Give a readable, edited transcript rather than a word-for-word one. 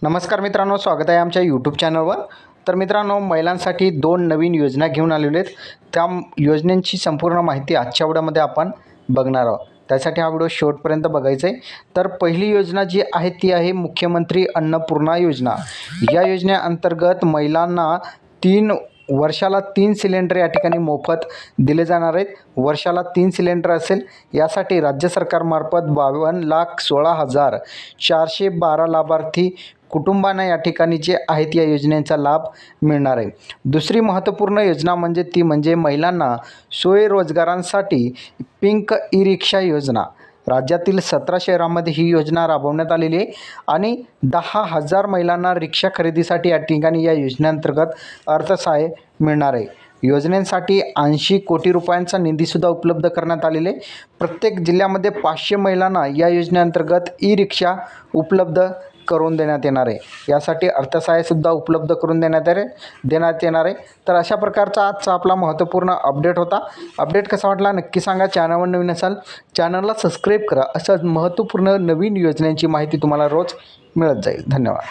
नमस्कार मित्रांनो, स्वागत आहे आमच्या यूट्यूब चॅनलवर. तर मित्रांनो, महिलांसाठी 2 नवीन योजना घेऊन आलेले आहेत. त्या योजनेची संपूर्ण माहिती आजच्या व्हिडिओमध्ये आपण बघणार आहोत. त्यासाठी हा व्हिडिओ शेवटपर्यंत बघायचा आहे. तर पहिली योजना जी आहे ती आहे मुख्यमंत्री अन्नपूर्णा योजना. या योजनेअंतर्गत महिलांना वर्षाला 3 सिलेंडर या ठिकाणी मोफत दिले जाणार आहेत. वर्षाला 3 सिलेंडर असेल. यासाठी राज्य सरकारमार्फत 52,16,412 लाभार्थी कुटुंबांना या ठिकाणी जे आहेत या योजनेचा लाभ मिळणार आहे. दुसरी महत्त्वपूर्ण योजना म्हणजे महिलांना स्वयंरोजगारांसाठी पिंक ई रिक्षा योजना. राज्यातील 17 शहरांमध्ये ही योजना राबवण्यात आलेली आहे आणि 10,000 महिलांना रिक्षा खरेदीसाठी या ठिकाणी या योजनेअंतर्गत अर्थसहाय्य मिळणार आहे. योजनेसाठी 80 कोटी रुपयांचा निधीसुद्धा उपलब्ध करण्यात आलेले. प्रत्येक जिल्ह्यामध्ये 500 महिलांना या योजनेअंतर्गत ई रिक्षा उपलब्ध करून देण्यात येणार आहे. यासाठी अर्थसहाय्यसुद्धा उपलब्ध करून देण्यात येणार आहे. तर अशा प्रकारचा आजचा आपला महत्त्वपूर्ण अपडेट होता. अपडेट कसा वाटला नक्की सांगा. चॅनलवर नवीन असाल चॅनलला सबस्क्राईब करा. अशा महत्त्वपूर्ण नवीन योजनांची माहिती तुम्हाला रोज मिळत जाईल. धन्यवाद.